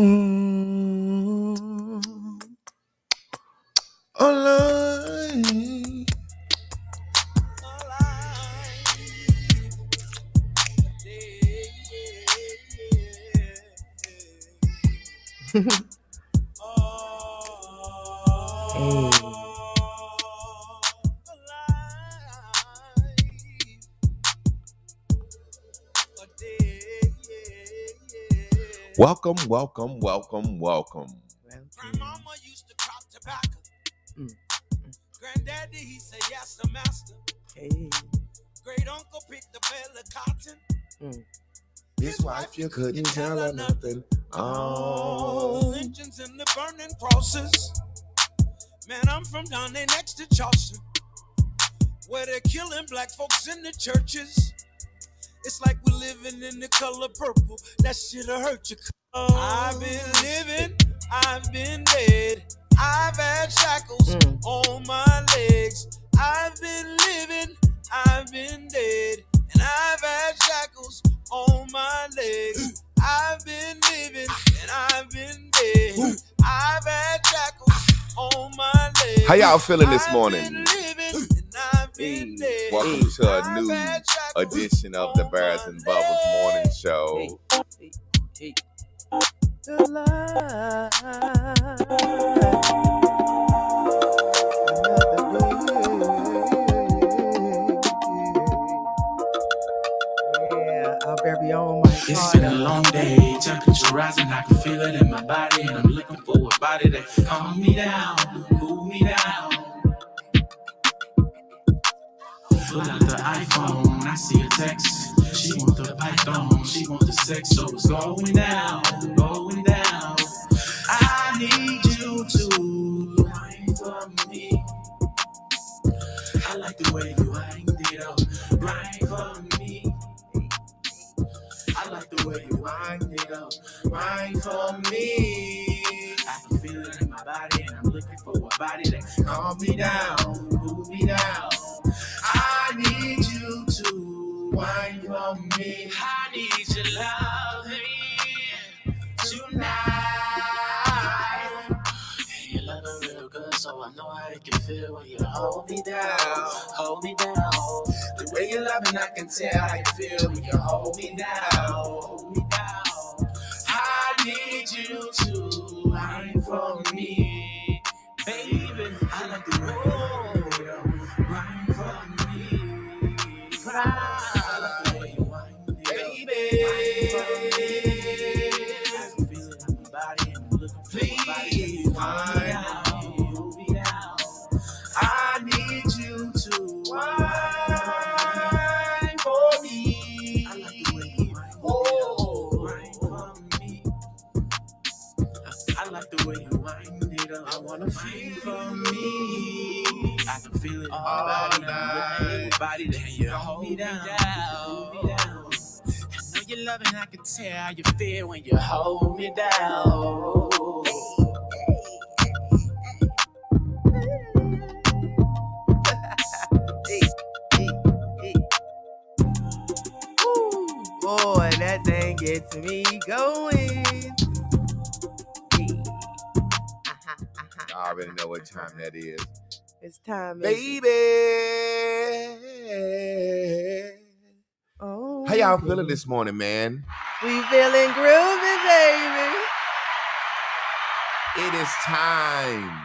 Alive. Welcome. My mama used to crop tobacco. Granddaddy, he said, yes, the master. Great uncle picked the bale of cotton. His wife, you couldn't tell her nothing. The lynchings and the burning crosses. Man, I'm from down there next to Charleston, where they're killing black folks in the churches. It's like we're living in the color purple. That shit'll hurt you. I've been living, I've been dead. I've had shackles on my legs. I've been living, I've been dead. And I've had shackles on my legs. I've been living and I've been dead. I've had shackles on my legs. How y'all feeling this morning? Welcome to a new edition of the Bears and Bubbles Morning Show. Our very own Mike. It's been a long day, temperature rising, I can feel it in my body, and I'm looking for a body that calm me down, cool me down. Pull out the iPhone, I see a text. She want the python, she want the sex, so it's going down, going down. I need you to wine for me. I like the way you wind it up, wine for me. I like the way you wind it up, wine for me. I can feel it in my body, and I'm looking for a body that calm me down, cool me down. I need you to wine for me. I need your loving tonight. You look real good, so I know how it can feel when you hold me down, hold me down. The way you love me, I can tell how you feel when you hold me down, hold me down. I need you to wine for me, baby. I like the way you wine for me. I like the way you wine, baby. I can feel it in my body, and I'm looking for a body. Hold me down. I need you to wine for me. I like the way you wine for me. I like the way you wind it up. I wanna feel for me. I can feel it in my body. I'm looking for a body that can you hold me down. Hold me down. I know you love it, I can tell how you feel when you hold me down. Boy, that thing gets me going. I already know what time that is. It's time, Baby. Oh, How y'all feeling this morning, man? We feeling groovy, baby. It is time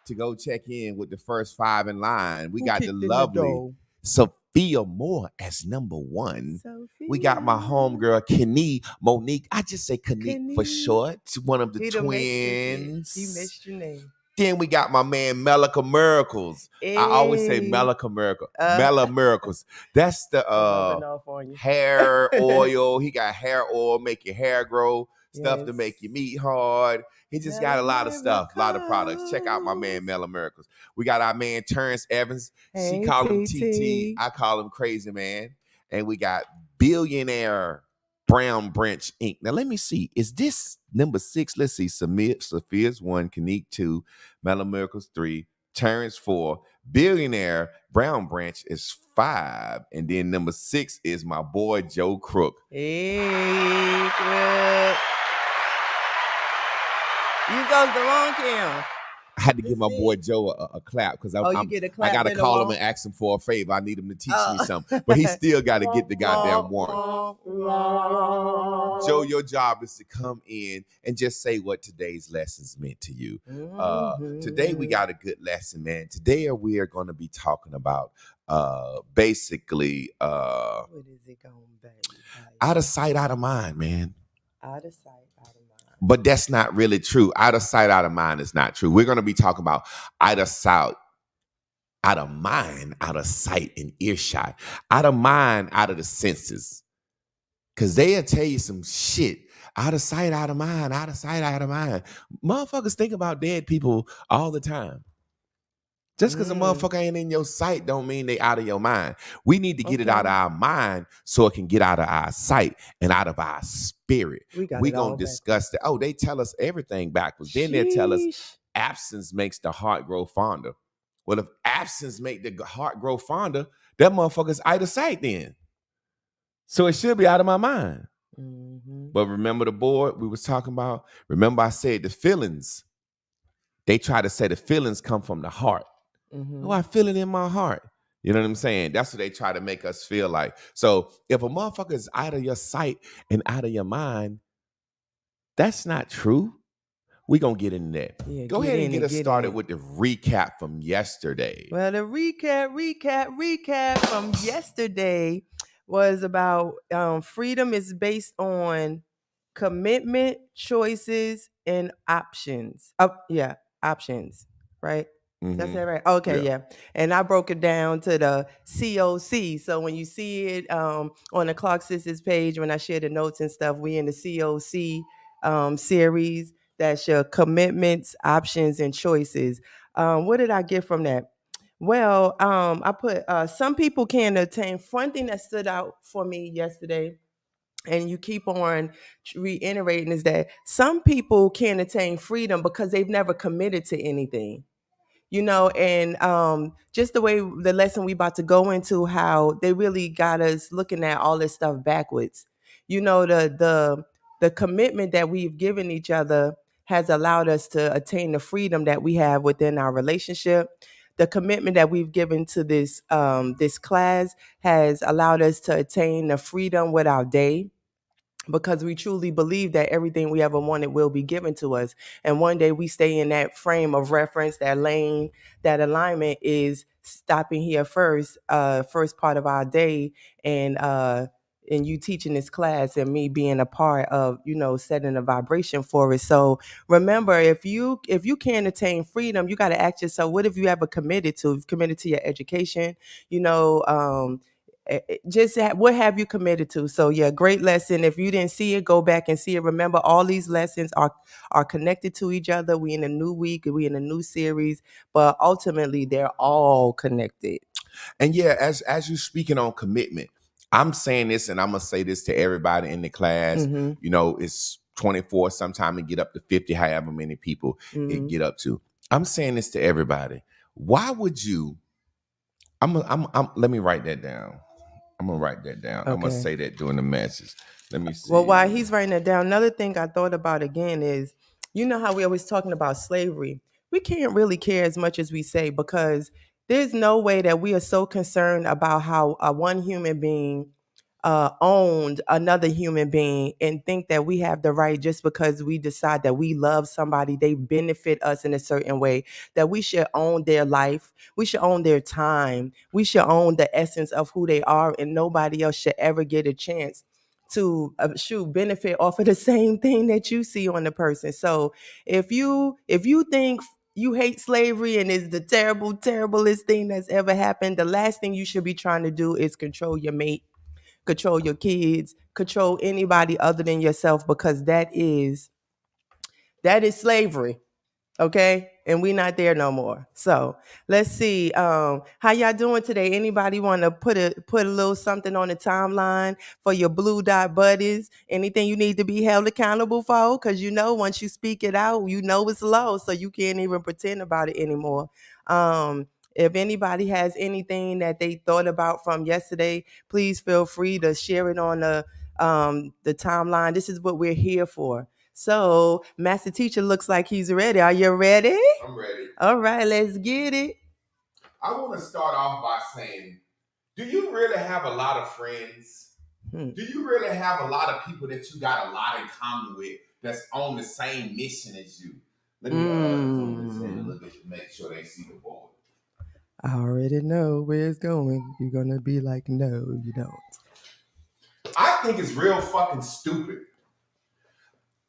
to go check in with the first five in line. We got the lovely Sophia Moore as number one. Sophia. We got my homegirl, Kenny Monique. I just say Kenny for short. One of the twins. You missed your name. Then we got my man, Melika Miracles. Hey. I always say Melika Miracle. Mela Miracles. That's the hair oil. He got hair oil, make your hair grow. Stuff to make your meat hard. He just got a lot of stuff, a lot of products. Check out my man, Mela Miracles. We got our man, Terrence Evans. Hey, she call him TT. I call him Crazy Man. And we got Billionaire Brown Branch Inc. Now, let me see. Is this number 6? Let's see. Sophia's 1, Kanique 2, Mela Miracles 3, Terrence 4, Billionaire Brown Branch is 5, and then number 6 is my boy Joe Crook. Hey, Crook. You go the wrong Kim. I had to give my Let's boy see. Joe a clap because Oh, you get a I clap got to in the call him wall? and ask him for a favor. I need him to teach me Oh. something. But he still got to get the goddamn warrant. Joe, your job is to come in and just say what today's lessons meant to you. Today we got a good lesson, man. Today we are going to be talking about basically What is it going to be? out of sight, out of mind, man. Out of sight, out of mind. But that's not really true. Out of sight, out of mind is not true. We're going to be talking about out of sight, out of mind, out of sight and earshot, out of mind, out of the senses. Because they'll tell you some shit. Out of sight, out of mind, out of sight, out of mind. Motherfuckers think about dead people all the time. Just because a motherfucker ain't in your sight don't mean they out of your mind. We need to get it out of our mind so it can get out of our sight and out of our spirit. We're going to discuss that. Oh, they tell us everything backwards. Then they tell us absence makes the heart grow fonder. Well, if absence make the heart grow fonder, that motherfucker's out of sight then. So it should be out of my mind. But remember the board we was talking about? Remember I said the feelings. They try to say the feelings come from the heart. Oh, I feel it in my heart. You know what I'm saying? That's what they try to make us feel like. So if a motherfucker is out of your sight and out of your mind, that's not true. We're going to get into that. Yeah, go ahead and get us started with the recap from yesterday. Well, the recap from yesterday was about freedom is based on commitment, choices, and options. Options, right? That's that right? Okay, yeah. And I broke it down to the COC. So when you see it on the Clark Sisters page, when I share the notes and stuff, we in the COC series. That's your commitments, options, and choices. What did I get from that? Well, I put some people can attain. One thing that stood out for me yesterday, and you keep on reiterating, is that some people can't attain freedom because they've never committed to anything. And just the way the lesson we about to go into, how they really got us looking at all this stuff backwards. The commitment that we've given each other has allowed us to attain the freedom that we have within our relationship. The commitment that we've given to this class has allowed us to attain the freedom with our day, because we truly believe that everything we ever wanted will be given to us. And one day we stay in that frame of reference, that lane, that alignment is stopping here first part of our day, and you teaching this class and me being a part of, setting a vibration for it. So remember, if you can't attain freedom, you got to ask yourself, what have you ever committed to? You've committed to your education, just what have you committed to? So yeah, great lesson. If you didn't see it, go back and see it. Remember, all these lessons are connected to each other. We in a new week, we in a new series, but ultimately they're all connected. And yeah, as you speaking on commitment, I'm saying this, and I'm gonna say this to everybody in the class. It's 24, sometime and get up to 50, however many people it get up to. I'm saying this to everybody. Why would you? Let me write that down. I'm gonna write that down. Okay. I'm gonna say that during the message. Let me see. Well, while he's writing that down, another thing I thought about again is, how we always talking about slavery. We can't really care as much as we say, because there's no way that we are so concerned about how one human being owned another human being and think that we have the right, just because we decide that we love somebody, they benefit us in a certain way, that we should own their life, we should own their time, we should own the essence of who they are, and nobody else should ever get a chance to benefit off of the same thing that you see on the person. So if you think you hate slavery and it's the terriblest thing that's ever happened, the last thing you should be trying to do is control your mate, control your kids, control anybody other than yourself, because that is slavery. Okay? And we not there no more. So let's see. How y'all doing today? Anybody want to put a little something on the timeline for your blue dot buddies? Anything you need to be held accountable for? Because once you speak it out, it's low, so you can't even pretend about it anymore. If anybody has anything that they thought about from yesterday, please feel free to share it on the timeline. This is what we're here for. So, Master Teacher looks like he's ready. Are you ready? I'm ready. All right, let's get it. I want to start off by saying, do you really have a lot of friends? Do you really have a lot of people that you got a lot in common with that's on the same mission as you? Let me zoom this in a little bit to make sure they see the board. I already know where it's going. You're going to be like, no, you don't. I think it's real fucking stupid.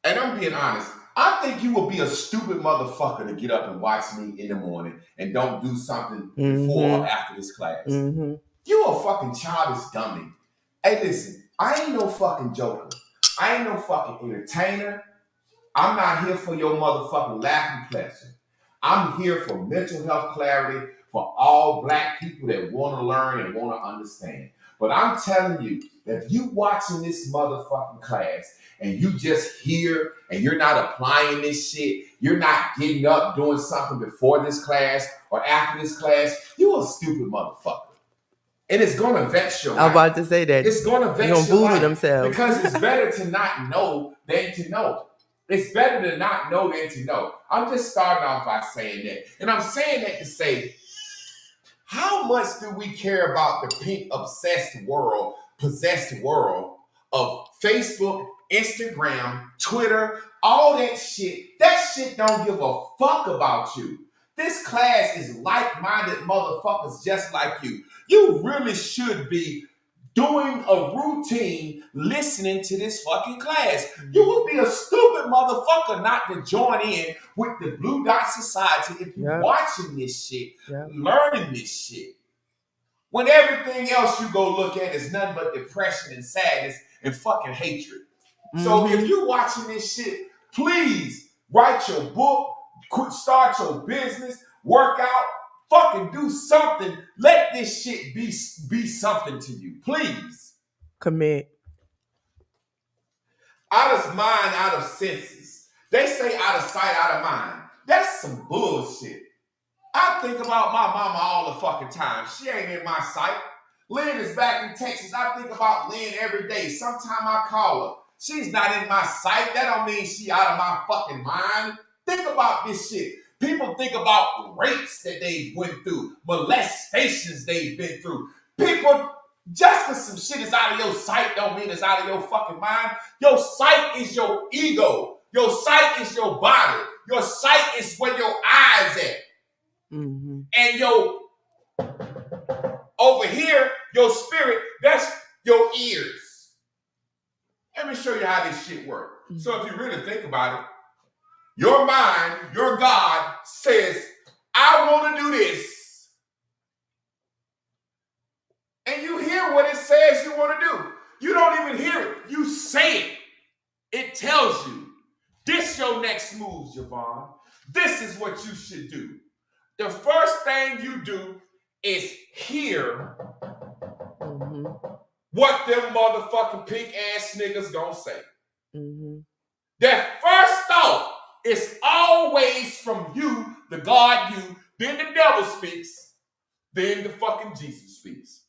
And I'm being honest. I think you will be a stupid motherfucker to get up and watch me in the morning and don't do something before or after this class. You a fucking childish dummy. Hey, listen, I ain't no fucking joker. I ain't no fucking entertainer. I'm not here for your motherfucking laughing pleasure. I'm here for mental health clarity for all black people that want to learn and want to understand. But I'm telling you that if you watching this motherfucking class and you just here and you're not applying this shit, you're not getting up doing something before this class or after this class, you a stupid motherfucker. And it's going to vex your life. I'm about to say that. It's going to vex your your life. themselves. Because it's better to not know than to know. It's better to not know than to know. I'm just starting off by saying that. And I'm saying that to say, how much do we care about the pink obsessed world, possessed world of Facebook, Instagram, Twitter, all that shit? That shit don't give a fuck about you. This class is like-minded motherfuckers just like you. You really should be doing a routine listening to this fucking class. You would be a stupid motherfucker not to join in with the Blue Dot Society if you're watching this shit, learning this shit. When everything else you go look at is nothing but depression and sadness and fucking hatred. So if you're watching this shit, please write your book, start your business, work out, fucking do something. Let this shit be something to you, please. Commit. Out of mind, out of senses. They say out of sight, out of mind. That's some bullshit. I think about my mama all the fucking time. She ain't in my sight. Lynn is back in Texas. I think about Lynn every day. Sometime I call her. She's not in my sight. That don't mean she out of my fucking mind. Think about this shit. People think about rapes that they went through, molestations they've been through. People, just because some shit is out of your sight don't mean it's out of your fucking mind. Your sight is your ego. Your sight is your body. Your sight is where your eyes at. And your, over here, your spirit, that's your ears. Let me show you how this shit works. So if you really think about it, your mind, your God says, I want to do this. And you hear what it says you want to do. You don't even hear it. You say it. It tells you, this your next move, Javon. This is what you should do. The first thing you do is hear what them motherfucking pink ass niggas gonna say. Their first thought is always from you, the God you, then the devil speaks, then the fucking Jesus speaks.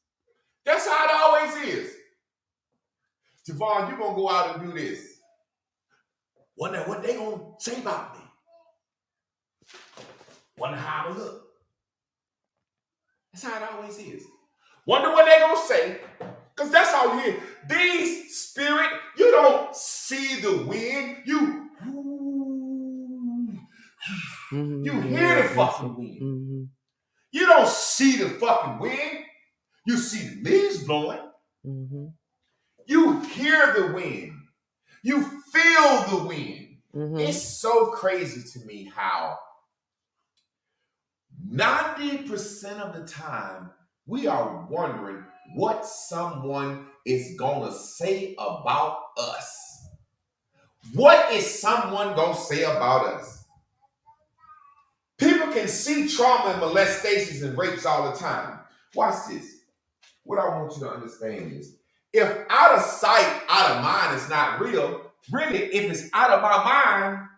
That's how it always is. Javon, you gonna go out and do this. Wonder what they gonna say about me. Wonder how I look. That's how it always is. Wonder what they gonna say, because that's all you hear. These spirit, you don't see the wind. You hear the fucking wind. You don't see the fucking wind. You see the leaves blowing. You hear the wind. You feel the wind. It's so crazy to me how 90% of the time we are wondering what someone is gonna say about us. What is someone gonna say about us? People can see trauma and molestations and rapes all the time. Watch this. What I want you to understand is, if out of sight, out of mind is not real, really, if it's out of my mind,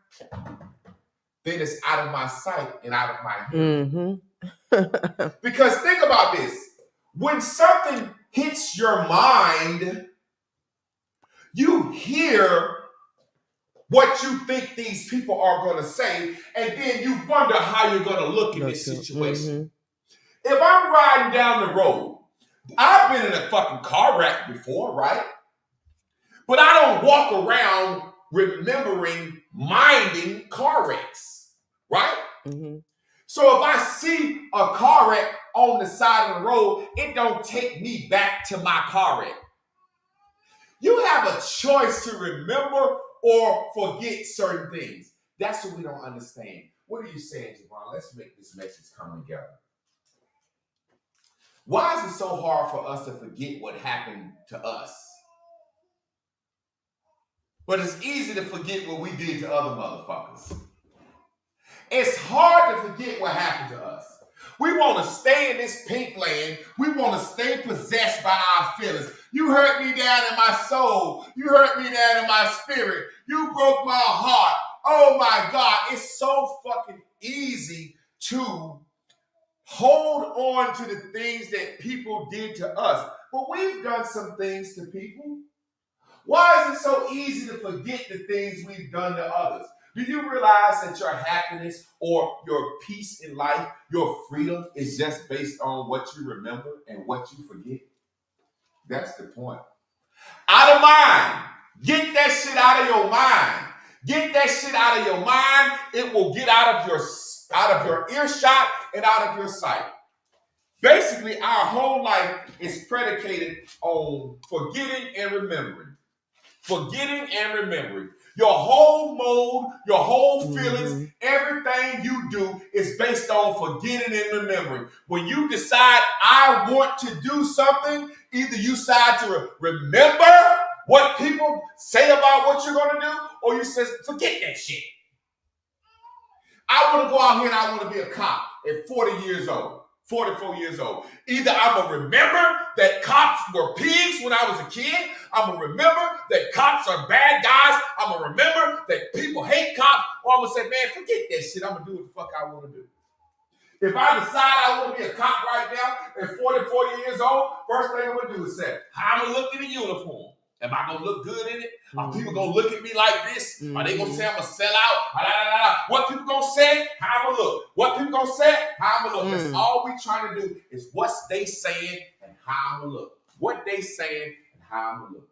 then it's out of my sight and out of my hearing. Because think about this. When something hits your mind, you hear what you think these people are going to say, and then you wonder how you're going to look in this situation. If I'm riding down the road, I've been in a fucking car wreck before, right? But I don't walk around remembering minding car wrecks, right? So if I see a car wreck on the side of the road, it don't take me back to my car wreck. You have a choice to remember or forget certain things. That's what we don't understand. What are you saying, Javon? Let's make this message come together. Why is it so hard for us to forget what happened to us? But it's easy to forget what we did to other motherfuckers. It's hard to forget what happened to us. We want to stay in this pink land. We want to stay possessed by our feelings. You hurt me down in my soul. You hurt me down in my spirit. You broke my heart. Oh my God. It's so fucking easy to hold on to the things that people did to us. But we've done some things to people. Why is it so easy to forget the things we've done to others? Do you realize that your happiness or your peace in life, your freedom is just based on what you remember and what you forget? That's the point. Out of mind. Get that shit out of your mind. Get that shit out of your mind. It will get out of your earshot and out of your sight. Basically, our whole life is predicated on forgetting and remembering. Forgetting and remembering. Your whole mode, your whole feelings, everything you do is based on forgetting and remembering. When you decide, I want to do something, either you decide to remember what people say about what you're going to do, or you say, forget that shit. I want to go out here and I want to be a cop at 44 years old. Either I'm going to remember that cops were pigs when I was a kid. I'm going to remember that cops are bad guys. I'm going to remember that people hate cops. Or I'm going to say, man, forget that shit. I'm going to do what the fuck I want to do. If I decide I want to be a cop right now at 44 years old, first thing I'm going to do is say, how am I going to look in the uniform? Am I going to look good in it? Are people going to look at me like this? Are they going to say I'm a sellout? What people going to say? How I'm going to look. What people going to say? How I'm going to look. That's all we trying to do is what they saying and how I'm going to look. What they saying and how I'm going to look.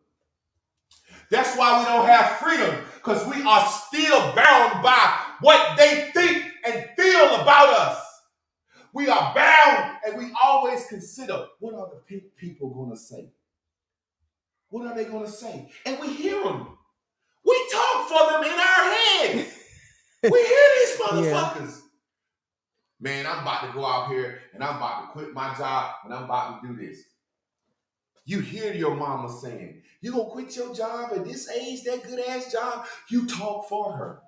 That's why we don't have freedom, because we are still bound by what they think and feel about us. We are bound, and we always consider, what are the people going to say? What are they going to say? And we hear them. We talk for them in our head. We hear these motherfuckers. Yeah. Man, I'm about to go out here and I'm about to quit my job and I'm about to do this. You hear your mama saying, you gonna quit your job at this age, that good ass job? You talk for her.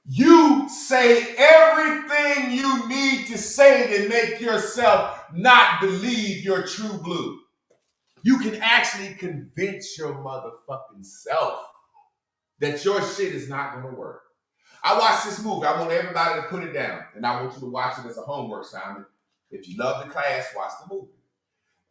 You say everything you need to say to make yourself not believe you're true blue. You can actually convince your motherfucking self that your shit is not going to work. I watched this movie. I want everybody to put it down. And I want you to watch it as a homework assignment. If you love the class, watch the movie.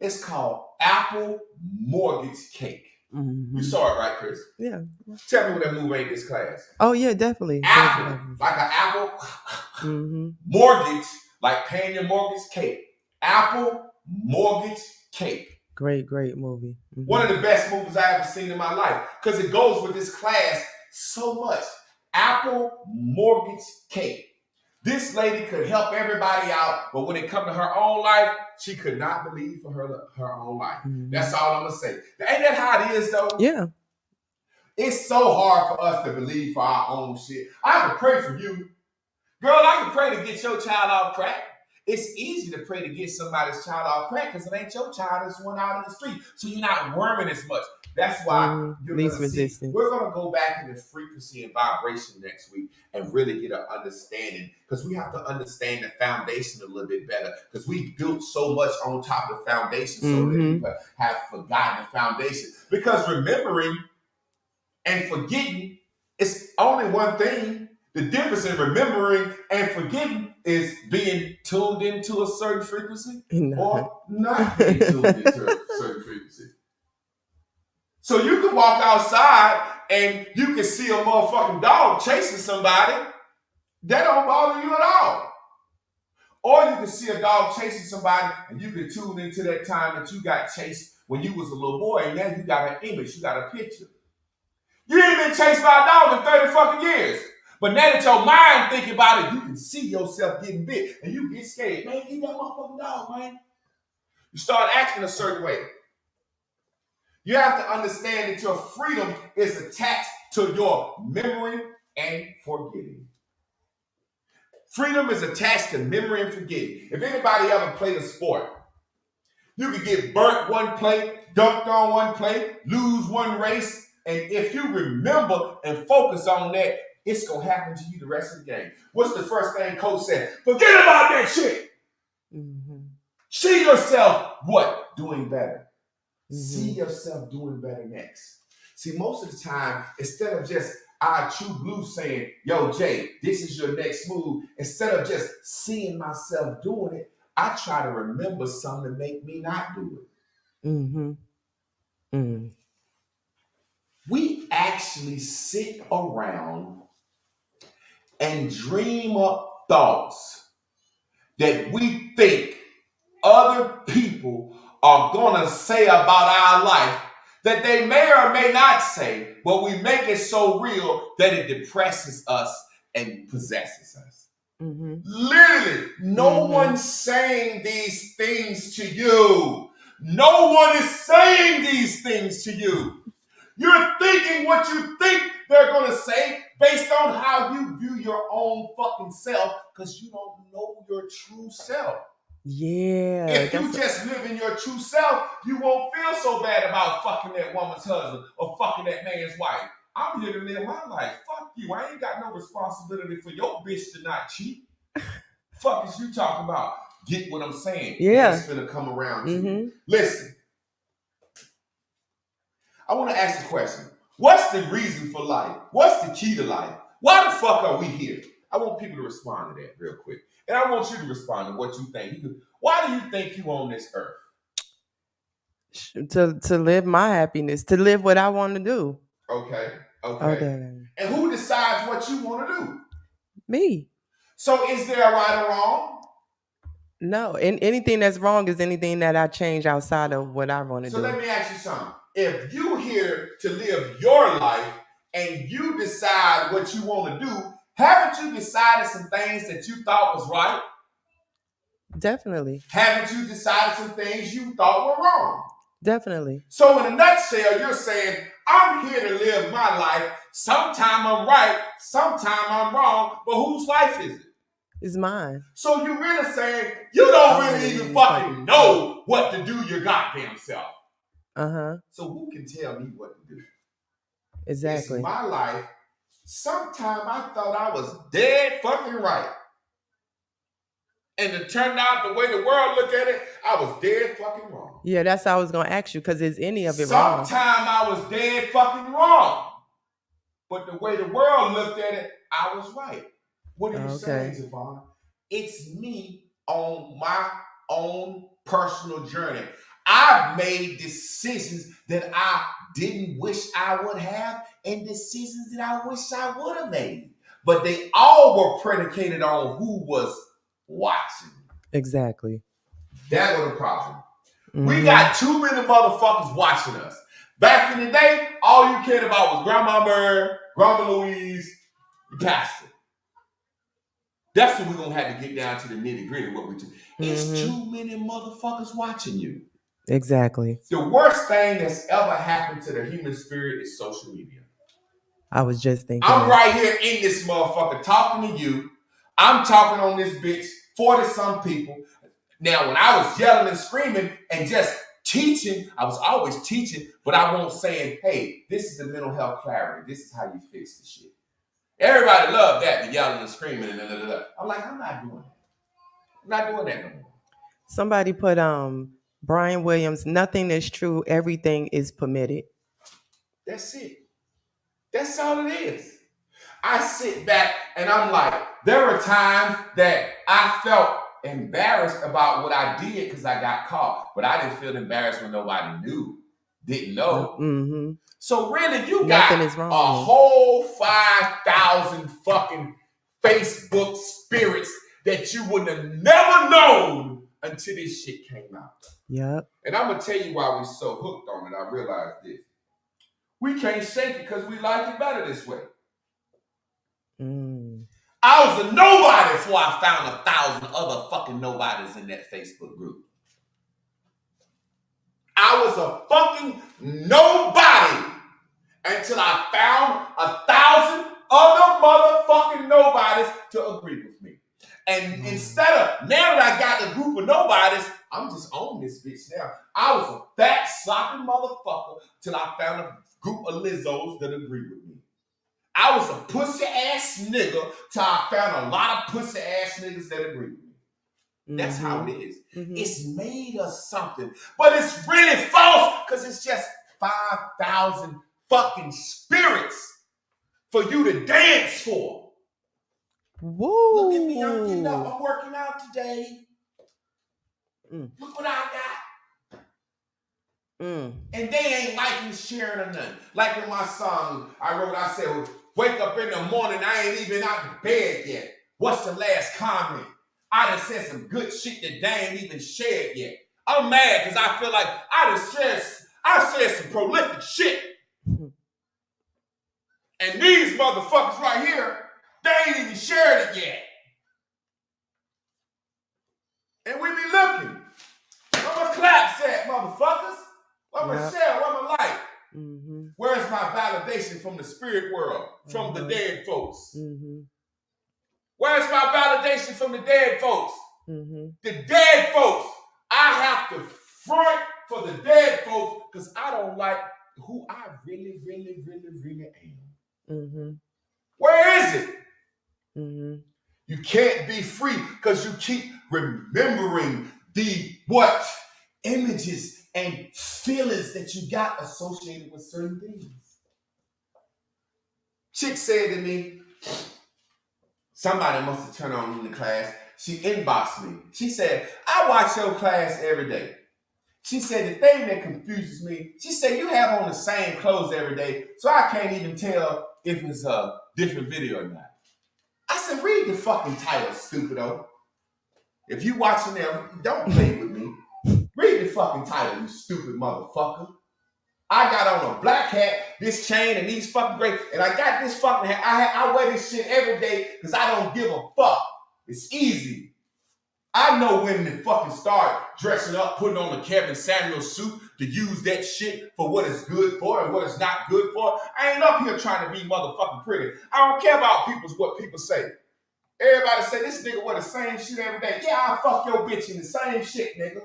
It's called Apple Mortgage Cake. You saw it, right, Chris? Yeah. Tell me what that movie ain't this class. Oh, yeah, definitely. Apple, like an apple. Mortgage, like paying your mortgage, cake. Apple Mortgage Cake. Great movie. One of the best movies I ever seen in my life, because it goes with this class so much. Apple Mortgage Cake. This lady could help everybody out, but when it comes to her own life, she could not believe for her own life. That's all I'm going to say. Ain't that how it is, though? Yeah. It's so hard for us to believe for our own shit. I can pray for you. Girl, I can pray to get your child off crack. It's easy to pray to get somebody's child off crack because it ain't your child that's one out in the street. So you're not worming as much. That's why you're least resistant. We're going to go back into frequency and vibration next week and really get an understanding, because we have to understand the foundation a little bit better, because we built so much on top of the foundation so that people have forgotten the foundation. Because remembering and forgetting is only one thing. The difference in remembering and forgetting is being tuned into a certain frequency or not being tuned into a certain frequency. So you can walk outside and you can see a motherfucking dog chasing somebody, that don't bother you at all. Or you can see a dog chasing somebody and you can tune into that time that you got chased when you was a little boy, and now you got an image, you got a picture. You ain't been chased by a dog in 30 fucking years. But now that your mind thinking about it, you can see yourself getting bit and you get scared. Man, get that motherfucking dog, man. You start acting a certain way. You have to understand that your freedom is attached to your memory and forgetting. Freedom is attached to memory and forgetting. If anybody ever played a sport, you could get burnt one play, dunked on one play, lose one race, and if you remember and focus on that, it's going to happen to you the rest of the game. What's the first thing coach said? Forget about that shit. Mm-hmm. See yourself, what? Doing better. Mm-hmm. See yourself doing better next. See, most of the time, instead of just our true blue saying, yo, Jay, this is your next move, instead of just seeing myself doing it, I try to remember something to make me not do it. Mm-hmm. Mm. We actually sit around and dream up thoughts that we think other people are going to say about our life that they may or may not say, but we make it so real that it depresses us and possesses us. Mm-hmm. Literally, no one's saying these things to you. No one is saying these things to you. You're thinking what you think they're going to say based on how you view your own fucking self, because you don't know your true self. Yeah. If you just live in your true self, you won't feel so bad about fucking that woman's husband or fucking that man's wife. I'm here to live my life. Fuck you. I ain't got no responsibility for your bitch to not cheat. Fuck is you talking about? Get what I'm saying? Yeah. It's gonna come around to you. Listen. I want to ask a question. What's the reason for life? What's the key to life? Why the fuck are we here? I want people to respond to that real quick. And I want you to respond to what you think. Why do you think you on this earth? To live my happiness, to live what I want to do. Okay. Okay. And who decides what you want to do? Me. So is there a right or wrong? No. And anything that's wrong is anything that I change outside of what I want to do. So let me ask you something. If you here to live your life and you decide what you want to do, haven't you decided some things that you thought was right? Definitely. Haven't you decided some things you thought were wrong? Definitely. So in a nutshell, you're saying, I'm here to live my life. Sometime I'm right, sometime I'm wrong, but whose life is it? It's mine. So you're really saying you don't really even fucking know what to do your goddamn self. Uh-huh. So who can tell me what to do? Exactly. It's my life. Sometime I thought I was dead fucking right. And it turned out the way the world looked at it, I was dead fucking wrong. Yeah, that's how I was going to ask you, because is any of it wrong? Sometime I was dead fucking wrong. But the way the world looked at it, I was right. What are you saying, Javon? It's me on my own personal journey. I've made decisions that I didn't wish I would have and decisions that I wish I would have made. But they all were predicated on who was watching. Exactly. That was the problem. We got too many motherfuckers watching us. Back in the day, all you cared about was Grandma Bird, Grandma Louise, the pastor. That's what we're going to have to get down to the nitty gritty what we do. It's too many motherfuckers watching you. Exactly. The worst thing that's ever happened to the human spirit is social media. I was just thinking. I'm right here in this motherfucker talking to you. I'm talking on this bitch, 40-some people. Now, when I was yelling and screaming and just teaching, I was always teaching, but I won't saying, hey, this is the mental health clarity. This is how you fix the shit. Everybody loved that, the yelling and screaming and I'm like, I'm not doing that. I'm not doing that no more. Somebody put Brian Williams, nothing is true, everything is permitted. That's it. That's all it is. I sit back and I'm like, there were times that I felt embarrassed about what I did because I got caught, but I didn't feel embarrassed when nobody knew, didn't know. So really, you Nothing got is wrong a with it. whole 5,000 fucking Facebook spirits that you would have never known until this shit came out. Yep. And I'm gonna tell you why we're so hooked on it. I realized this. We can't shake it because we like it better this way. Mm. I was a nobody before I found 1,000 other fucking nobodies in that Facebook group. I was a fucking nobody until I found 1,000 other motherfucking nobodies to agree with me. And instead of, now that I got a group of nobodies, I'm just on this bitch now. I was a fat, sloppy motherfucker till I found a group of Lizzos that agree with me. I was a pussy ass nigga till I found a lot of pussy ass niggas that agree with me. That's how it is. Mm-hmm. It's made us something, but it's really false because it's just 5,000 fucking spirits for you to dance for. Whoa. Look at me, I'm getting up. I'm working out today. Look what I got. And they ain't liking, sharing, or nothing. Like in my song, I said, well, wake up in the morning, I ain't even out of bed yet. What's the last comment? I done said some good shit that they ain't even shared yet. I'm mad because I feel like I said some prolific shit. And these motherfuckers right here, they ain't even shared it yet. And we be looking. Where my claps at, motherfuckers? Where my share? Where my light? Mm-hmm. Where's my validation from the spirit world, from the dead folks? Mm-hmm. Where's my validation from the dead folks? Mm-hmm. The dead folks. I have to front for the dead folks because I don't like who I really, really, really, really am. Mm-hmm. Where is it? Mm-hmm. You can't be free because you keep remembering the what? Images and feelings that you got associated with certain things. Chick said to me, somebody must have turned on in the class. She inboxed me. She said, I watch your class every day. She said, the thing that confuses me, she said, you have on the same clothes every day, so I can't even tell if it's a different video or not. I said, read the fucking title, stupido. If you watching them, don't play with me. Read the fucking title, you stupid motherfucker. I got on a black hat, this chain, and these fucking gray, and I got this fucking hat. I wear this shit every day because I don't give a fuck. It's easy. I know when to fucking start dressing up, putting on a Kevin Samuels suit to use that shit for what it's good for and what it's not good for. I ain't up here trying to be motherfucking pretty. I don't care about what people say. Everybody say, this nigga wear the same shit every day. Yeah, I'll fuck your bitch in the same shit, nigga.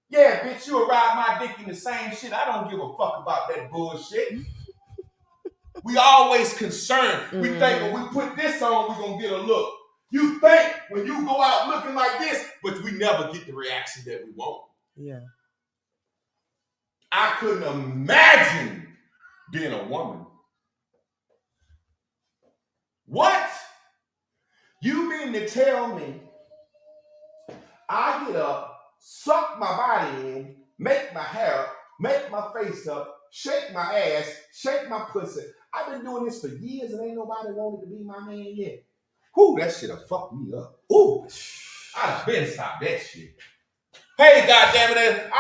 Yeah, bitch, you'll ride my dick in the same shit. I don't give a fuck about that bullshit. We always concerned. We think when we put this on, we're going to get a look. You think when you go out looking like this, but we never get the reaction that we want. Yeah. I couldn't imagine being a woman. What? You mean to tell me I get up, suck my body in, make my hair up, make my face up, shake my ass, shake my pussy. I've been doing this for years and ain't nobody wanted to be my man yet. Whew, that shit'll fuck me up. Ooh, I'd have been stopped that shit. Hey, goddammit,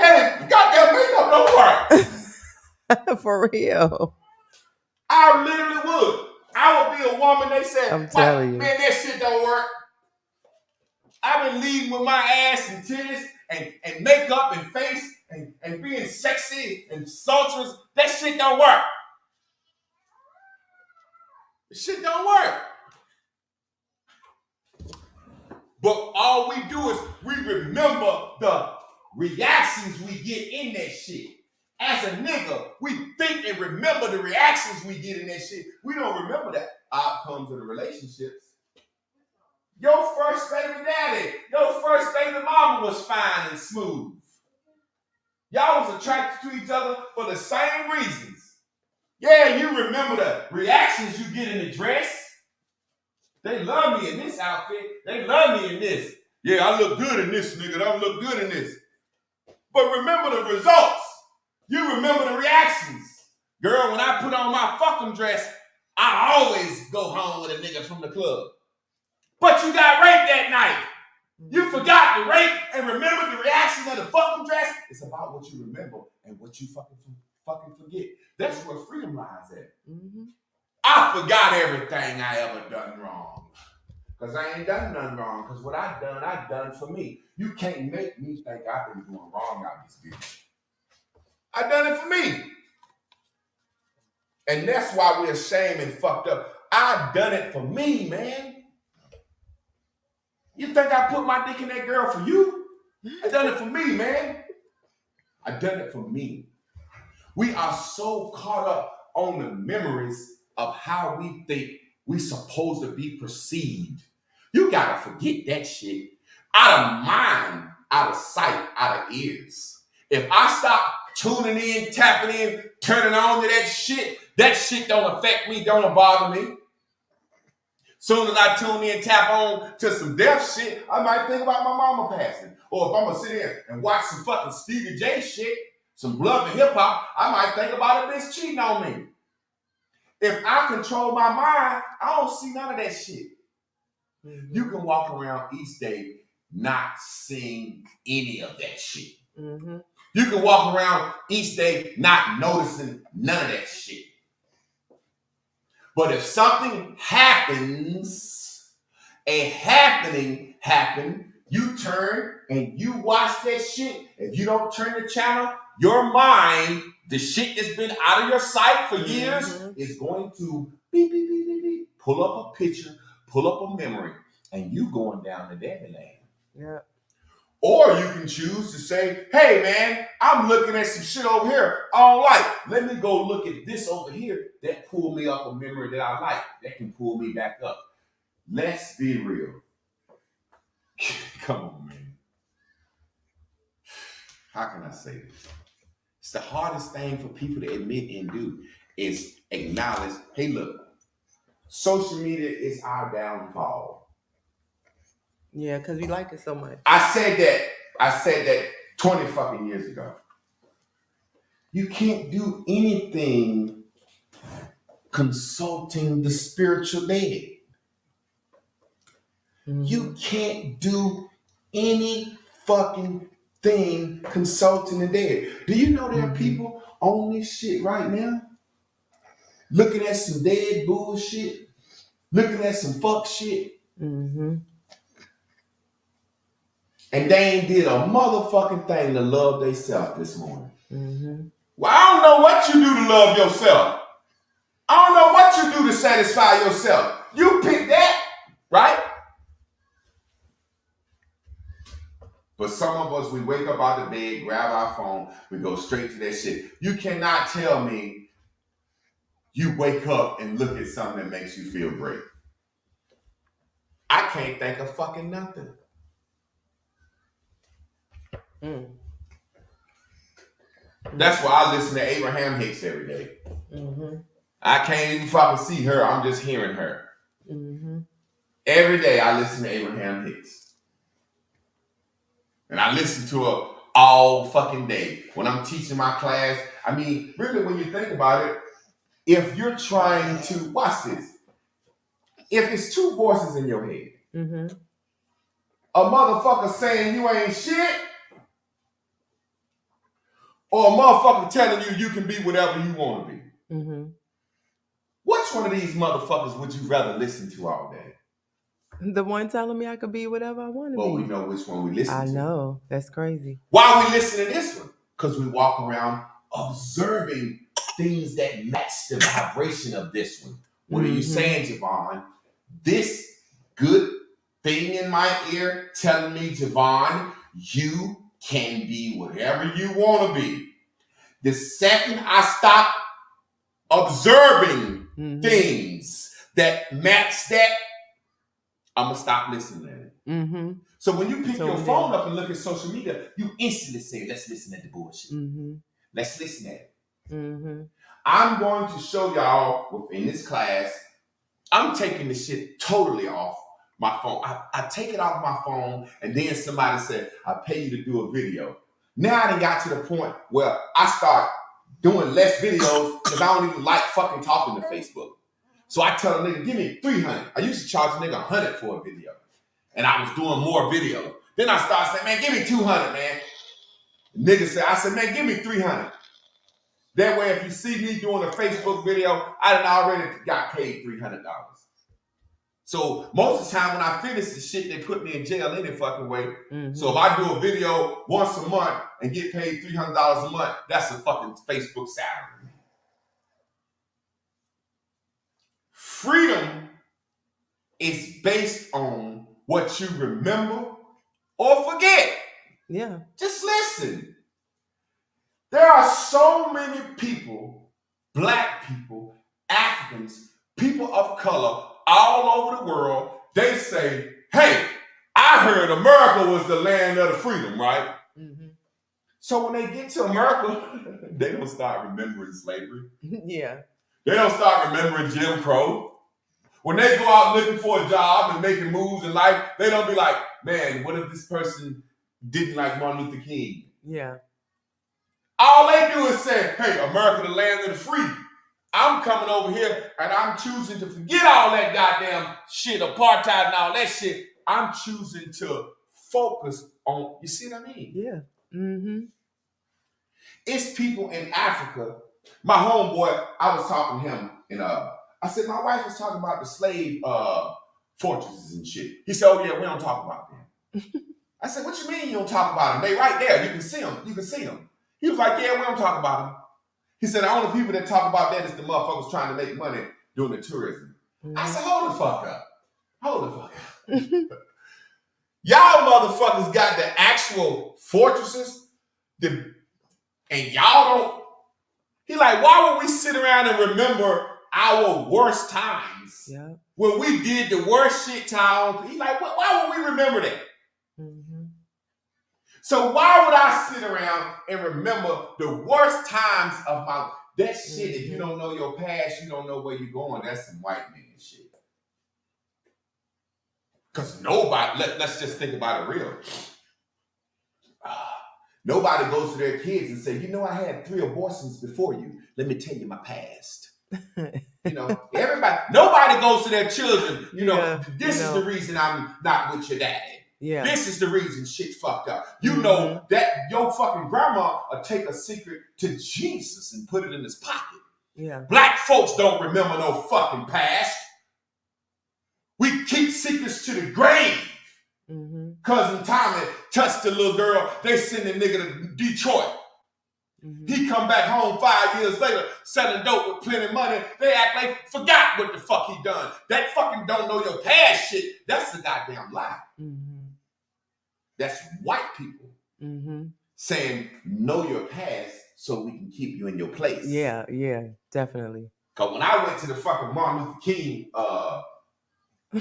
hey, goddamn makeup don't work. For real. I literally would. I would be a woman, they said, I'm telling you. Man, that shit don't work. I've been leading with my ass and titties and makeup and face and being sexy and sultrous. That shit don't work. The shit don't work. But all we do is we remember the reactions we get in that shit. As a nigga, we think and remember the reactions we get in that shit. We don't remember the outcomes of the relationships. Your first baby daddy, your first baby mama was fine and smooth. Y'all was attracted to each other for the same reasons. Yeah, you remember the reactions you get in the dress. They love me in this outfit. They love me in this. Yeah, I look good in this, nigga. I look good in this. But remember the results. You remember the reactions. Girl, when I put on my fucking dress, I always go home with a nigga from the club. But you got raped that night. You forgot the rape and remember the reaction of the fucking dress. It's about what you remember and what you fucking forget. That's where freedom lies at. Mm-hmm. I forgot everything I ever done wrong. Because I ain't done nothing wrong. Because what I done for me. You can't make me think I've been doing wrong out this bitch. I done it for me. And that's why we're ashamed and fucked up. I done it for me, man. You think I put my dick in that girl for you? I done it for me, man. I done it for me. We are so caught up on the memories of how we think we supposed to be perceived. You gotta forget that shit. Out of mind, out of sight, out of ears. If I stop tuning in, tapping in, turning on to that shit don't affect me, don't bother me. Soon as I tune in, tap on to some death shit, I might think about my mama passing. Or if I'm gonna sit here and watch some fucking Stevie J shit, some Blood and Hip Hop, I might think about a bitch cheating on me. If I control my mind, I don't see none of that shit. Mm-hmm. You can walk around East Day not seeing any of that shit. Mm-hmm. You can walk around East Day not noticing none of that shit. But if something happens, a happening happened, you turn and you watch that shit. If you don't turn the channel, your mind, the shit that's been out of your sight for years, is going to beep, beep, beep, beep, beep, pull up a picture, pull up a memory, and you going down to Daddyland. Yeah. Or you can choose to say, hey, man, I'm looking at some shit over here I don't like. Let me go look at this over here that pulled me up a memory that I like. That can pull me back up. Let's be real. Come on, man. How can I say this? It's the hardest thing for people to admit and do is acknowledge, hey, look, social media is our downfall. Yeah, because we like it so much. I said that 20 fucking years ago. You can't do anything consulting the spiritual dead. Mm-hmm. You can't do any fucking thing consulting the dead. Do you know there are people on this shit right now looking at some dead bullshit, looking at some fuck shit? Mm-hmm. And they ain't did a motherfucking thing to love themselves this morning. Mm-hmm. Well, I don't know what you do to love yourself. I don't know what you do to satisfy yourself. You pick that, right? But some of us, we wake up out of bed, grab our phone, we go straight to that shit. You cannot tell me you wake up and look at something that makes you feel great. I can't think of fucking nothing. Mm. That's why I listen to Abraham Hicks every day. Mm-hmm. I can't even fucking see her. I'm just hearing her. Mm-hmm. Every day I listen to Abraham Hicks. And I listen to her all fucking day. When I'm teaching my class, I mean, really when you think about it, if you're trying to, watch this. If it's two voices in your head, mm-hmm. a motherfucker saying you ain't shit, or a motherfucker telling you can be whatever you want to be. Mm-hmm. Which one of these motherfuckers would you rather listen to all day? The one telling me I could be whatever I want to be. Well, we know which one we listen to. I know. That's crazy. Why are we listening to this one? Because we walk around observing things that match the vibration of this one. What are you saying, Javon? This good thing in my ear telling me, Javon, you can be whatever you want to be. The second I stop observing things that match that, I'm going to stop listening to it. Mm-hmm. So when you pick your phone up and look at social media, you instantly say, let's listen at the bullshit. Mm-hmm. Let's listen at it. Mm-hmm. I'm going to show y'all within this class, I'm taking the shit totally off my phone. I take it off my phone, and then somebody said, I pay you to do a video. Now I done got to the point where I start doing less videos because I don't even like fucking talking to Facebook. So I tell a nigga, give me 300. I used to charge a nigga 100 for a video. And I was doing more videos. Then I started saying, man, give me 200, man. Nigga said, I said, man, give me 300. That way, if you see me doing a Facebook video, I done already got paid $300. So most of the time when I finish the shit, they put me in jail any fucking way. Mhm. So if I do a video once a month and get paid $300 a month, that's a fucking Facebook salary. Freedom is based on what you remember or forget. Yeah. Just listen. There are so many people, black people, Africans, people of color, all over the world, they say, hey, I heard America was the land of the freedom, right? Mm-hmm. So when they get to America, they don't start remembering slavery. Yeah. They don't start remembering Jim Crow. When they go out looking for a job and making moves in life, they don't be like, man, what if this person didn't like Martin Luther King? Yeah. All they do is say, hey, America, the land of the free. I'm coming over here and I'm choosing to forget all that goddamn shit, apartheid and all that shit. I'm choosing to focus on, you see what I mean? Yeah. Mm-hmm. It's people in Africa. My homeboy, I was talking to him and I said, my wife was talking about the slave fortresses and shit. He said, oh yeah, we don't talk about them. I said, what you mean you don't talk about them? They right there. You can see them. You can see them. He was like, yeah, we don't talk about them. He said, the only people that talk about that is the motherfuckers trying to make money doing the tourism. Mm-hmm. I said, hold the fuck up. Hold the fuck up. Y'all motherfuckers got the actual fortresses, and y'all don't. He like, why would we sit around and remember our worst times? Yeah. When we did the worst shit to our own. He like, why would we remember that? Mm-hmm. So why would I sit around and remember the worst times of my that shit? If you don't know your past, you don't know where you're going. That's some white man shit. Because nobody, let's just think about it real. Nobody goes to their kids and say, you know, I had 3 abortions before you. Let me tell you my past. You know, nobody goes to their children, you know, this is the reason I'm not with your daddy. Yeah. This is the reason shit fucked up. You know that your fucking grandma will take a secret to Jesus and put it in his pocket. Yeah. Black folks don't remember no fucking past. We keep secrets to the grave. Mm-hmm. Cousin Tommy touched the little girl. They send the nigga to Detroit. Mm-hmm. He come back home 5 years later, selling dope with plenty of money. They act like forgot what the fuck he done. That fucking don't know your past shit. That's a goddamn lie. Mm-hmm. That's white people saying know your past so we can keep you in your place. Yeah, yeah, definitely. Cause when I went to the fucking Martin Luther King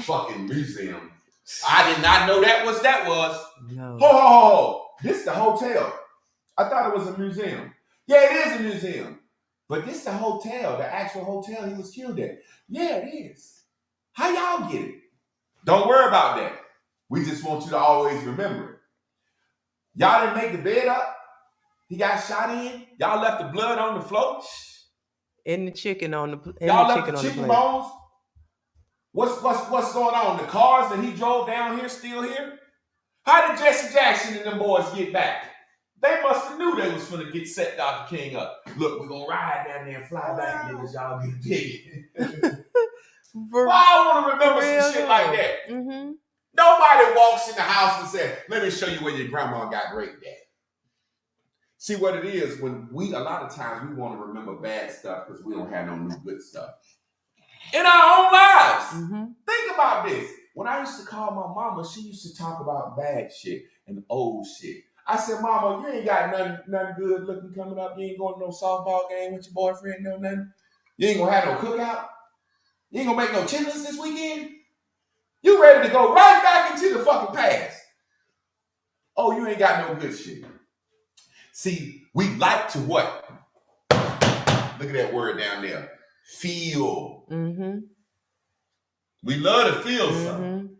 fucking museum, I did not know that was. No. Oh, this is the hotel. I thought it was a museum. Yeah, it is a museum. But this is the hotel, the actual hotel he was killed at. Yeah, it is. How y'all get it? Don't worry about that. We just want you to always remember it. Y'all didn't make the bed up. He got shot in. Y'all left the blood on the floor. And the chicken on the y'all left the chicken bones. What's going on? The cars that he drove down here still here? How did Jesse Jackson and them boys get back? They must have knew they was finna get set Dr. King up. Look, we're gonna ride down there and fly back, niggas. Y'all get digging. Why I want to remember some shit like that? Mm-hmm. Nobody walks in the house and says, let me show you where your grandma got raped at. See what it is, when a lot of times we want to remember bad stuff because we don't have no new good stuff. In our own lives. Mm-hmm. Think about this. When I used to call my mama, she used to talk about bad shit and old shit. I said, Mama, you ain't got nothing good looking coming up. You ain't going to no softball game with your boyfriend, no nothing. You ain't going to have no cookout. You ain't going to make no chitlins this weekend. You ready to go right back into the fucking past. Oh, you ain't got no good shit. See, we like to what? Look at that word down there. Feel. Mm-hmm. We love to feel something.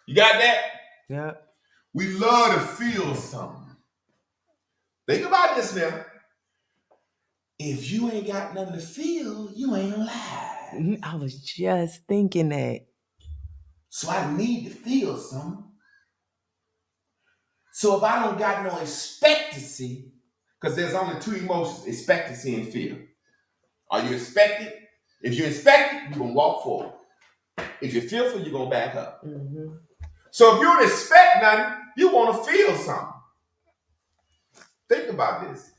You got that? Yeah. We love to feel something. Think about this now. if you ain't got nothing to feel, you ain't alive. I was just thinking that. So I need to feel something. So if I don't got no expectancy, because there's only two emotions, expectancy and fear. Are you expected? If you're expected, you're going to walk forward. If you're fearful, you're going to back up. Mm-hmm. So if you don't expect nothing, you want to feel something. Think about this.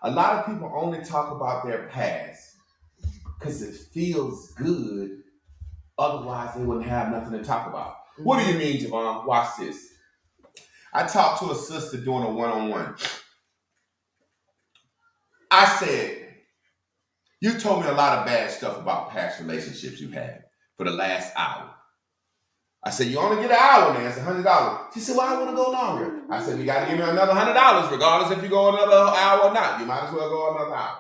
A lot of people only talk about their past because it feels good. Otherwise, they wouldn't have nothing to talk about. Mm-hmm. What do you mean, Javon? Watch this. I talked to a sister doing a one-on-one. I said, you told me a lot of bad stuff about past relationships you've had for the last hour. I said, you only get an hour now, it's $100. She said, well, I want to go longer. I said, you got to give me another $100, regardless if you go another hour or not. You might as well go another hour.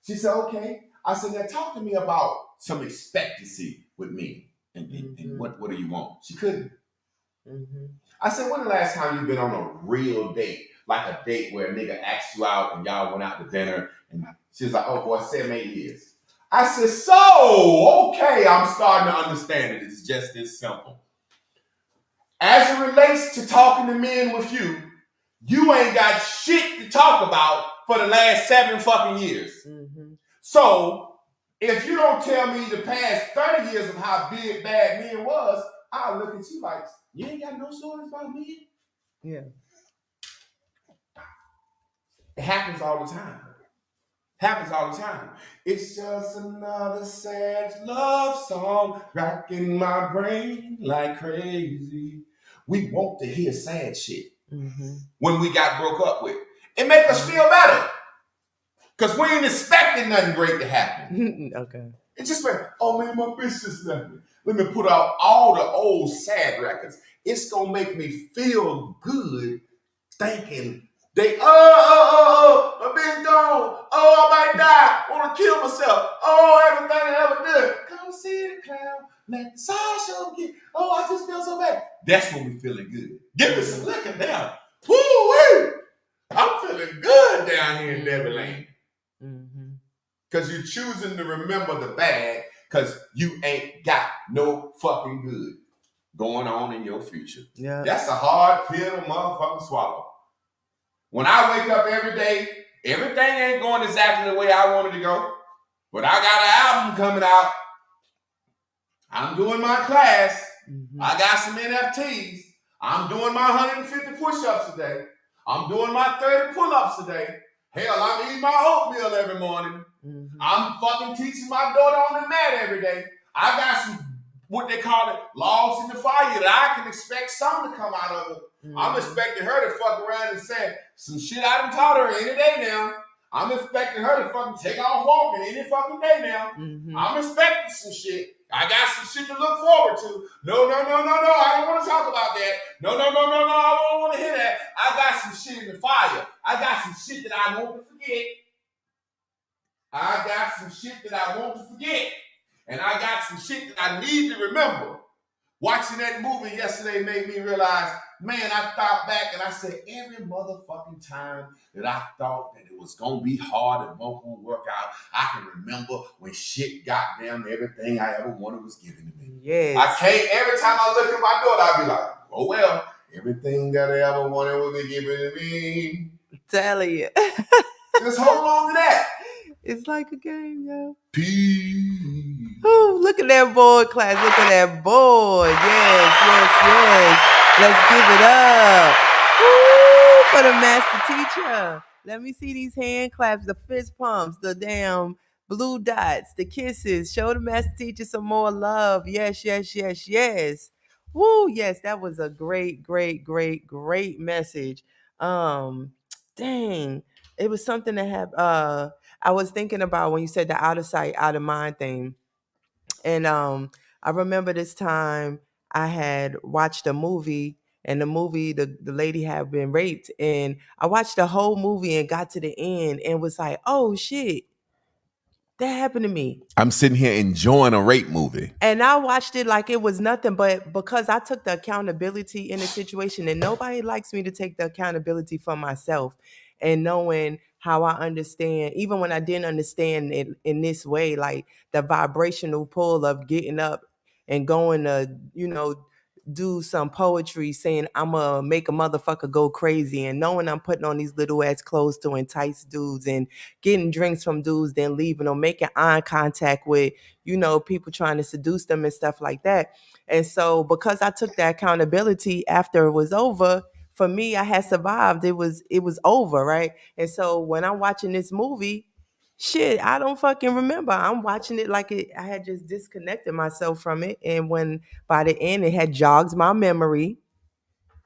She said, okay. I said, now talk to me about some expectancy with me. And what do you want? She couldn't. Mm-hmm. I said, when the last time you been on a real date? Like a date where a nigga asked you out and y'all went out to dinner. And she was like, oh boy, 7-8 years. I said, so, okay, I'm starting to understand it. It's just this simple. As it relates to talking to men with you, you ain't got shit to talk about for the last 7 fucking years. Mm-hmm. So, if you don't tell me the past 30 years of how big bad men was, I'll look at you like, you ain't got no stories about men? Yeah. It happens all the time. It's just another sad love song rocking my brain like crazy. We want to hear sad shit when we got broke up with. It make us feel better. Because we ain't expecting nothing great to happen. Okay. It just went, oh man, my bitch just left me. Let me put out all the old sad records. It's going to make me feel good thinking my bitch gone. Oh, I might die. Want to kill myself. Oh, everything I ever did. Come see the clown. Let the sunshine get. Oh, I just feel so bad. That's when we feeling good. Give me some liquor now. Woo-wee. I'm feeling good down here in Neverland. Because you're choosing to remember the bad because you ain't got no fucking good going on in your future. Yeah. That's a hard pill to motherfucking swallow. When I wake up every day, everything ain't going exactly the way I wanted to go. But I got an album coming out. I'm doing my class. I got some NFTs. I'm doing my 150 push-ups today. I'm doing my 30 pull-ups today. Hell, I'm eating my oatmeal every morning. I'm fucking teaching my daughter on the mat every day. I got some, what they call it, logs in the fire that I can expect something to come out of it. I'm expecting her to fuck around and say some shit I done taught her any day now. I'm expecting her to fucking take off walking any fucking day now. I'm expecting some shit. I got some shit to look forward to. No. I don't want to talk about that. No. I don't want to hear that. I got some shit in the fire. I got some shit that I want to forget. And I got some shit that I need to remember. Watching that movie yesterday made me realize, man, I thought back and I said, every motherfucking time that I thought that it was going to be hard and won't gonna work out, I can remember when shit got down to everything I ever wanted was given to me. Yes. I can't, every time I look at my daughter, I'll be like, oh well, everything that I ever wanted will be given to me. I'm telling you. Just hold on to that. It's like a game, yo. Peace. Ooh, look at that board, class. Look at that board. Yes. Let's give it up. Woo, for the master teacher. Let me see these hand claps, the fist pumps, the damn blue dots, the kisses. Show the master teacher some more love. Yes. Woo, yes, that was a great message. Dang. It was something that had I was thinking about when you said the out of sight, out of mind thing. And I remember this time I had watched a movie, and the movie, the lady had been raped. And I watched the whole movie and got to the end and was like, oh shit, that happened to me. I'm sitting here enjoying a rape movie. And I watched it like it was nothing, but because I took the accountability in the situation, and nobody likes me to take the accountability for myself, and knowing how I understand, even when I didn't understand it in this way, like the vibrational pull of getting up and going to, do some poetry saying I'm gonna make a motherfucker go crazy, and knowing I'm putting on these little ass clothes to entice dudes and getting drinks from dudes, then leaving them, making eye contact with, people trying to seduce them and stuff like that. And so because I took that accountability after it was over, for me, I had survived. It was over, right? And so when I'm watching this movie, shit, I don't fucking remember. I'm watching it like I had just disconnected myself from it. And when by the end it had jogged my memory.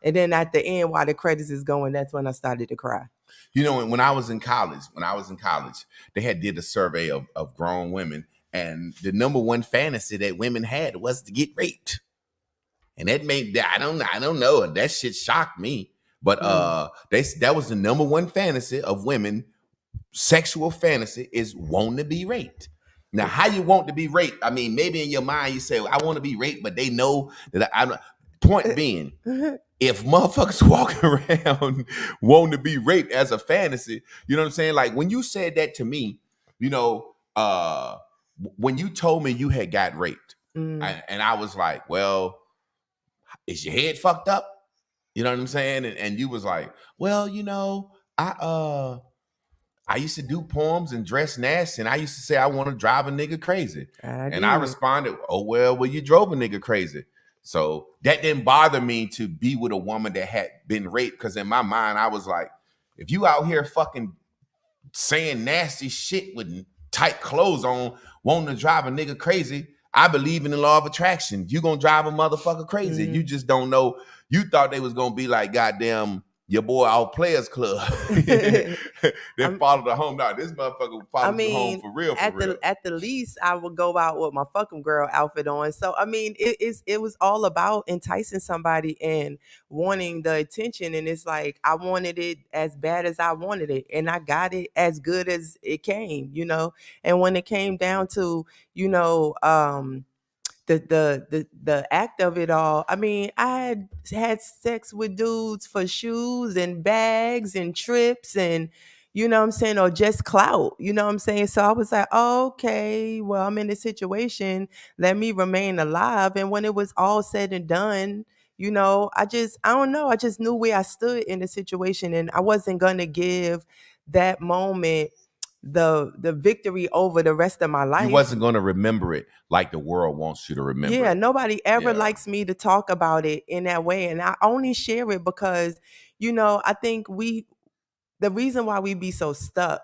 And then at the end, while the credits is going, that's when I started to cry. When I was in college, they had did a survey of grown women, and the number one fantasy that women had was to get raped. And that made that I don't know. That shit shocked me. But that was the number one fantasy of women. Sexual fantasy is wanting to be raped. Now, how you want to be raped? I mean, maybe in your mind you say, well, I want to be raped, but they know that I'm. Point being, if motherfuckers walking around wanting to be raped as a fantasy, you know what I'm saying? Like when you said that to me, when you told me you had got raped, and I was like, well, is your head fucked up? You know what I'm saying? And you was like, well, I used to do poems and dress nasty, and I used to say I want to drive a nigga crazy. I responded, oh, well, you drove a nigga crazy. So that didn't bother me to be with a woman that had been raped, because in my mind, I was like, if you out here fucking saying nasty shit with tight clothes on, wanting to drive a nigga crazy, I believe in the law of attraction. You gonna drive a motherfucker crazy. You just don't know. You thought they was gonna be like goddamn your boy off Players Club. They followed the home. Now this motherfucker followed the home for real. At the least, I would go out with my fucking girl outfit on. So I mean, it was all about enticing somebody and wanting the attention. And it's like I wanted it as bad as I wanted it, and I got it as good as it came. And when it came down to the act of it all, I mean, I had sex with dudes for shoes and bags and trips and or just clout, so I was like, oh, okay, well, I'm in this situation, let me remain alive. And when it was all said and done, I don't know, I just knew where I stood in the situation, and I wasn't gonna give that moment the victory over the rest of my life. You wasn't going to remember it like the world wants you to remember. Yeah, nobody ever likes me to talk about it in that way, and I only share it because I think the reason why we be so stuck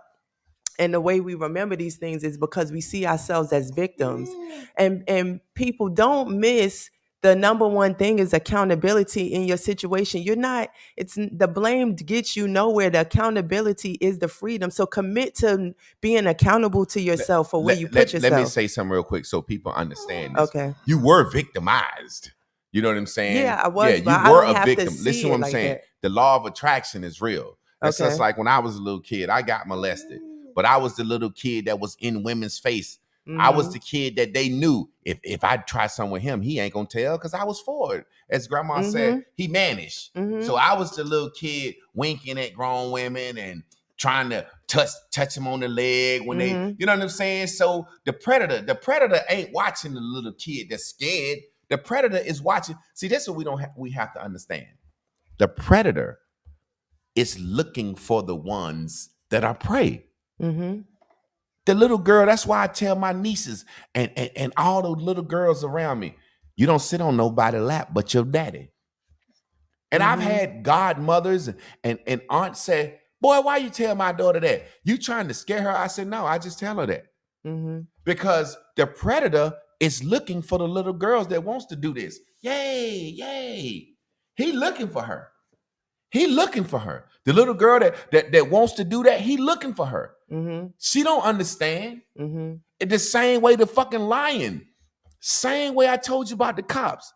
and the way we remember these things is because we see ourselves as victims, and people don't miss the number one thing is accountability in your situation. The blame gets you nowhere. The accountability is the freedom. So commit to being accountable to yourself for where you put yourself. Let me say something real quick so people understand this. Okay. You were victimized. You know what I'm saying? Yeah, I was. Yeah, you were a victim. Listen to what I'm saying. The law of attraction is real. It's just like when I was a little kid, I got molested, but I was the little kid that was in women's face. I was the kid that they knew if I try something with him, he ain't gonna tell because I was for it. As grandma said, he managed. So I was the little kid winking at grown women and trying to touch them on the leg when they, you know what I'm saying? So the predator ain't watching the little kid that's scared. The predator is watching. See, this is what we have to understand. The predator is looking for the ones that are prey. The little girl, that's why I tell my nieces and all the little girls around me, you don't sit on nobody's lap but your daddy. And I've had godmothers and aunts say, boy, why you tell my daughter that? You trying to scare her? I said, no, I just tell her that. Because the predator is looking for the little girls that wants to do this. Yay. He looking for her. The little girl that wants to do that, he looking for her. She don't understand. It's the same way the fucking lion. Same way I told you about the cops.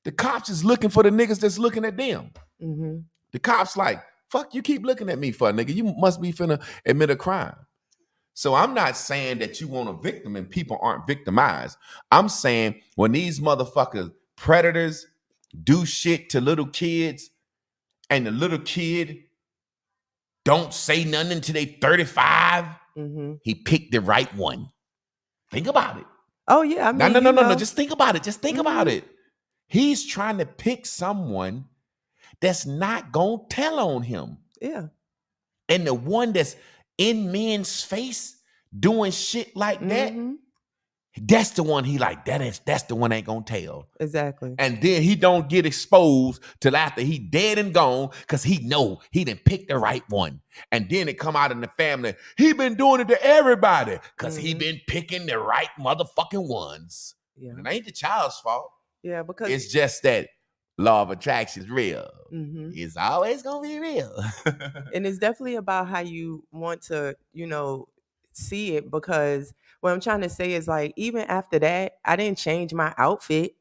The cops is looking for the niggas that's looking at them. The cops like, fuck, you keep looking at me for a nigga. You must be finna admit a crime. So I'm not saying that you want a victim and people aren't victimized. I'm saying when these motherfuckers, predators, do shit to little kids, and the little kid don't say nothing until they 35. Mm-hmm. He picked the right one. Think about it. Oh yeah, I mean, No. Just think about it. Just think about it. He's trying to pick someone that's not gonna tell on him. Yeah. And the one that's in men's face doing shit like that, that's the one he like. That's the one ain't gonna tell. Exactly. And then he don't get exposed till after he dead and gone, because he know he didn't pick the right one. And then it come out in the family, he been doing it to everybody because he been picking the right motherfucking ones. Yeah. It ain't the child's fault. Yeah, because It's just that law of attraction is real. It's always gonna be real. and it's definitely about how you want to, see it, because what I'm trying to say is, like, even after that, I didn't change my outfit.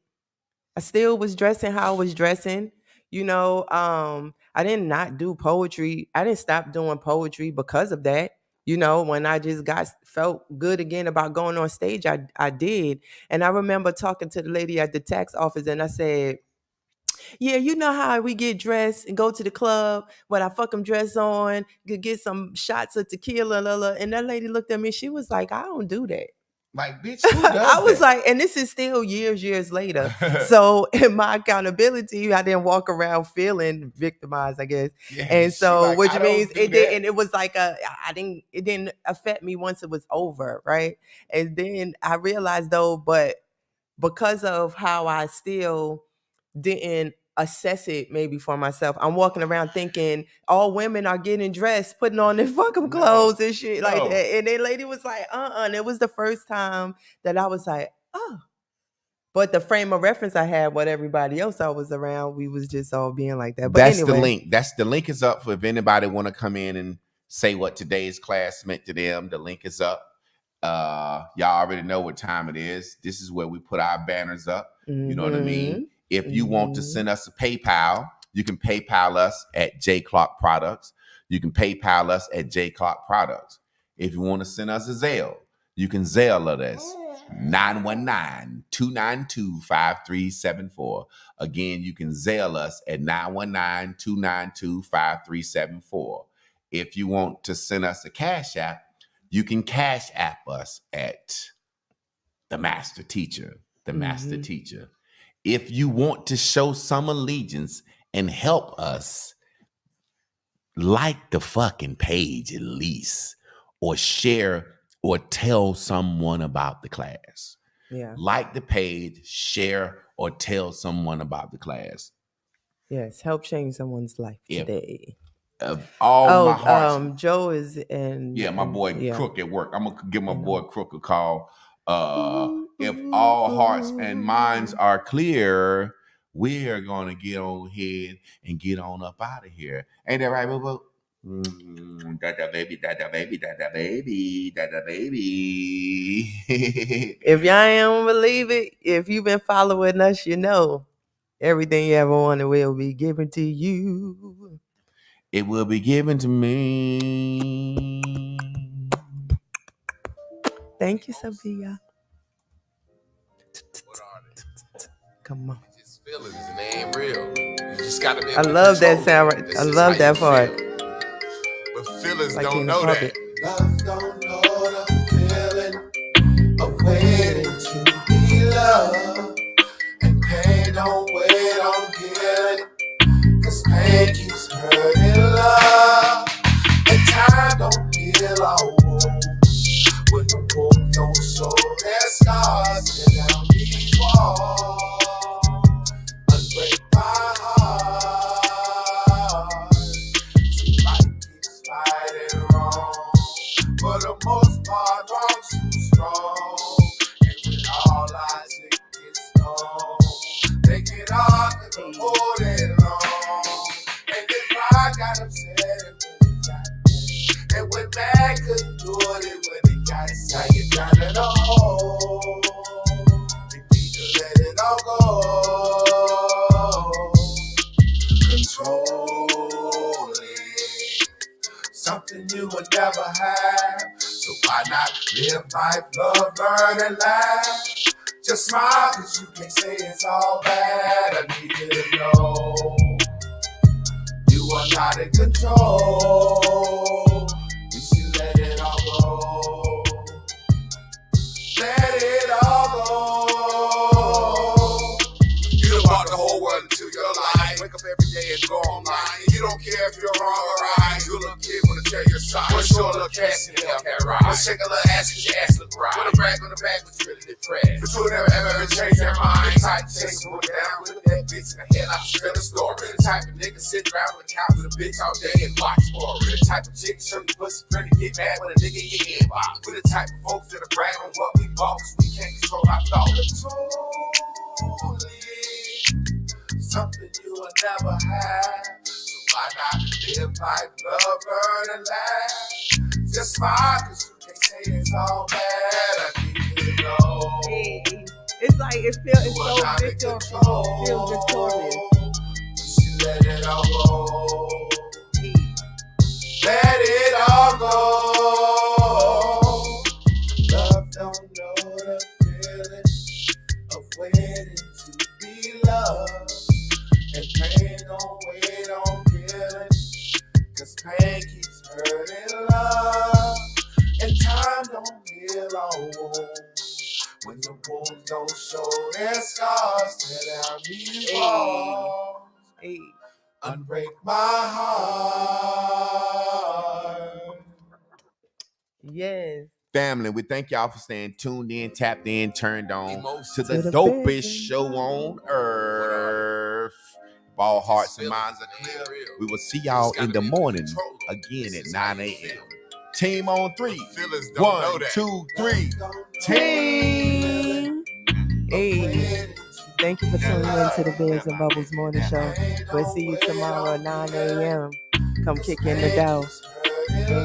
I still was dressing how I was dressing. I did not do poetry. I didn't stop doing poetry because of that. When I just felt good again about going on stage, I did. And I remember talking to the lady at the tax office, and I said, yeah, you know how we get dressed and go to the club with our fucking dress on, could get some shots of tequila, and that lady looked at me. She was like, I don't do that. Like, bitch, who does I was that? like, and this is still years later. So in my accountability, I didn't walk around feeling victimized, I guess. Yeah, And so, like, which I don't means do it did, that. and it was like it didn't affect me once it was over, right? And then I realized though, but because of how I still didn't assess it maybe for myself, I'm walking around thinking all women are getting dressed, putting on their fucking clothes and shit like that. And that lady was like, and it was the first time that I was like, oh. But the frame of reference I had with everybody else I was around, we was just all being like that. But That's anyway. the link. The link is up for if anybody want to come in and say what today's class meant to them. The link is up. Y'all already know what time it is. This is where we put our banners up. You know what I mean? If you want to send us a PayPal, you can PayPal us at J Clark Products. You can PayPal us at J Clark Products. If you want to send us a Zelle, you can Zelle us 919-292-5374. Again, you can Zelle us at 919-292-5374. If you want to send us a Cash App, you can Cash App us at the Master Teacher. The Master Teacher. If you want to show some allegiance and help us, like the fucking page at least, or share or tell someone about the class. Yeah. Like the page, share, or tell someone about the class. Yes, help change someone's life today. All my hearts. Joe is in. Yeah, my boy Crook at work. I'm gonna give my boy Crook a call. If all hearts and minds are clear, we are gonna get on ahead and get on up out of here. Ain't that right, boo? That baby. If y'all don't believe it, if you've been following us, you know everything you ever wanted will be given to you. It will be given to me. Thank you, Sabia. Come on. Just feelings and they ain't real. You just gotta be. I love that sound. I love that part. But feelings Like don't know that. Love don't know the feeling of waiting to be loved. And pain don't wait on getting, 'cause pain keeps hurting love. And time don't heal our wounds. When the wounds don't show their scars, tear down these walls, unbreak my heart. So life keeps fighting wrong. For the most part, wrong's too strong. And when all logic gets gone, they get hard to hold it long. And then pride got upset and when it got mad. And when man couldn't do it when it got sad, you got it all. You need to let it all go. Controlling something you would never have. So why not live life, love, learn, and laugh? Just smile, 'cause you can't say it's all bad. I need you to know you are not in control. side. Wanna show a little cash in the Hellcat ride. Wanna shake a little ass cause your ass look right. Wanna brag on the back but you really depressed. But you never ever change their mind. Type to chase one down with that bitch in the head like she fell a story. The type of nigga sit around with a couch with a bitch all day and watch for it. The type of chick show you pussy friend and get mad when a nigga in your inbox. We're the type of folks that are brag on what we bought cause we can't control our thoughts. Something you will never have. So why not live life, love, burn, and laugh? Just smile, cause you can't say it's all bad. I need you to know. Hey, it's like it feels so victorious. Feels victorious. She let it all go. Let it all go. Love don't know the feeling of waiting to be loved. And pain don't wait on healing, cause pain keeps hurting love. And time don't heal all wounds. When the wounds don't show their scars, tear down these walls. Hey. Unbreak my heart. Yes. Family, we thank y'all for staying tuned in, tapped in, turned on to the the dopest business. show on earth. If all hearts and minds are clear, we will see y'all in the morning again at 9 a.m. Team on 3. 1, 2, 3. Team. Hey. Thank you for tuning in to the Biz and Bubbles Morning Show. We'll see you tomorrow at 9 a.m. Come kick in the door.